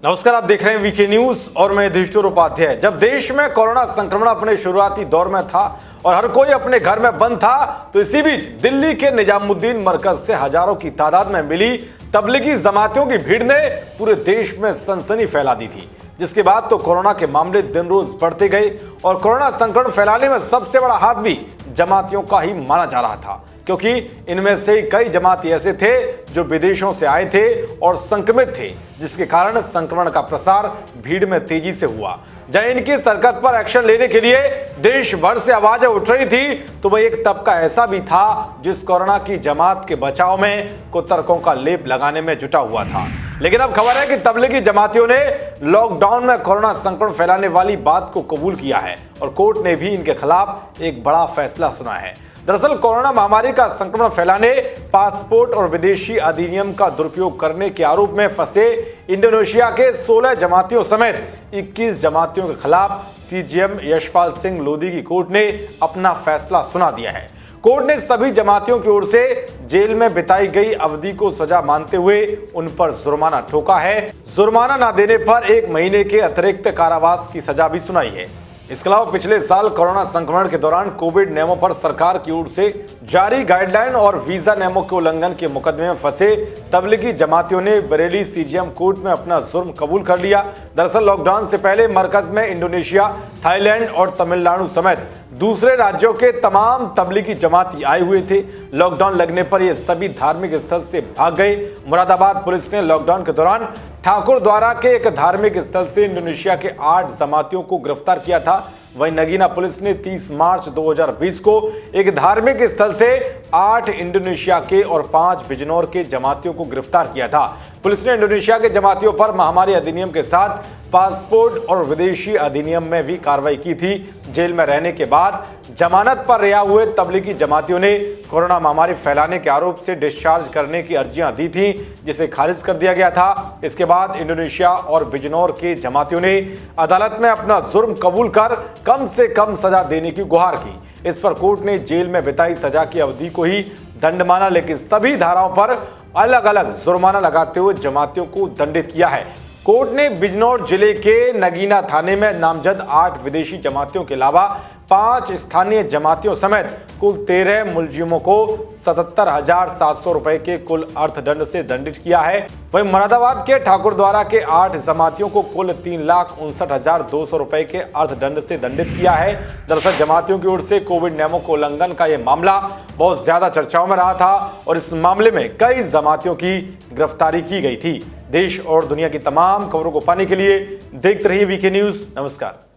नमस्कार, आप देख रहे हैं वीके न्यूज और मैं युधिष्ठिर उपाध्याय। जब देश में कोरोना संक्रमण अपने शुरुआती दौर में था और हर कोई अपने घर में बंद था, तो इसी बीच दिल्ली के निजामुद्दीन मरकज से हजारों की तादाद में मिली तबलीगी जमातियों की भीड़ ने पूरे देश में सनसनी फैला दी थी। जिसके बाद तो कोरोना के मामले दिन रोज बढ़ते गए और कोरोना संक्रमण फैलाने में सबसे बड़ा हाथ भी जमातियों का ही माना जा रहा था, क्योंकि इनमें से कई जमाती ऐसे थे जो विदेशों से आए थे और संक्रमित थे, जिसके कारण संक्रमण का प्रसार भीड़ में तेजी से हुआ। जब इनकी सरकत पर एक्शन लेने के लिए देश भर से आवाजें उठ रही थी, तो वह एक तबका ऐसा भी था जिस कोरोना की जमात के बचाव में कुतर्कों का लेप लगाने में जुटा हुआ था। लेकिन अब खबर है कि तबलीगी जमातियों ने लॉकडाउन में कोरोना संक्रमण फैलाने वाली बात को कबूल किया है और कोर्ट ने भी इनके खिलाफ एक बड़ा फैसला सुना है। दरअसल कोरोना महामारी का संक्रमण फैलाने, पासपोर्ट और विदेशी अधिनियम का दुरुपयोग करने के आरोप में फंसे इंडोनेशिया के 16 जमातियों समेत 21 जमातियों के खिलाफ सीजेएम यशपाल सिंह लोधी की कोर्ट ने अपना फैसला सुना दिया है। कोर्ट ने सभी जमातियों की ओर से जेल में बिताई गई अवधि को सजा मानते हुए उन पर जुर्माना ठोका है। जुर्माना न देने पर 1 महीने के अतिरिक्त कारावास की सजा भी सुनाई है। इसके अलावा पिछले साल कोरोना संक्रमण के दौरान कोविड नियमों पर सरकार की ओर से जारी गाइडलाइन और वीजा नियमों के उल्लंघन के मुकदमे में फंसे तबलीगी जमातियों ने बरेली सीजेएम कोर्ट में अपना जुर्म कबूल कर लिया। दरअसल लॉकडाउन से पहले मरकज में इंडोनेशिया, थाईलैंड और तमिलनाडु समेत दूसरे राज्यों के तमाम तबलीगी जमाती आए हुए थे। लॉकडाउन लगने पर ये सभी धार्मिक स्थल से भाग गए। मुरादाबाद पुलिस ने लॉकडाउन के दौरान ठाकुर द्वारा के एक धार्मिक स्थल से इंडोनेशिया के 8 जमातियों को गिरफ्तार किया था। वहीं नगीना पुलिस ने 30 मार्च 2020 को एक धार्मिक स्थल से 8 इंडोनेशिया के और 5 बिजनौर के जमातियों को गिरफ्तार किया था। पुलिस ने इंडोनेशिया के जमातियों पर महामारी अधिनियम के साथ पासपोर्ट और विदेशी अधिनियम में भी कार्रवाई की थी। जेल में रहने के बाद जमानत पर रिहा हुए तबलीगी जमातियों ने कोरोना महामारी फैलाने के आरोप से डिस्चार्ज करने की अर्जियां दी थी, जिसे खारिज कर दिया गया था। इसके बाद इंडोनेशिया और बिजनौर के जमातियों ने अदालत में अपना जुर्म कबूल कर कम से कम सजा देने की गुहार की। इस पर कोर्ट ने जेल में बिताई सजा की अवधि को ही दंड माना, लेकिन सभी धाराओं पर अलग अलग जुर्माना लगाते हुए जमातियों को दंडित किया है। कोर्ट ने बिजनौर जिले के नगीना थाने में नामजद 8 विदेशी जमातियों के अलावा 5 स्थानीय जमातियों समेत कुल 13 मुलजिमों को 77,700 रुपए के कुल अर्थदंड से दंडित किया है। वहीं मुरादाबाद के ठाकुर द्वारा के 8 जमातियों को कुल 3,59,200 रुपए के अर्थदंड से दंडित किया है। दरअसल जमातियों की ओर से कोविड नियमों के उल्लंघन का यह मामला बहुत ज्यादा चर्चाओं में रहा था और इस मामले में कई जमातियों की गिरफ्तारी की गई थी। देश और दुनिया की तमाम खबरों को पाने के लिए देखते रहिए वीके न्यूज। नमस्कार।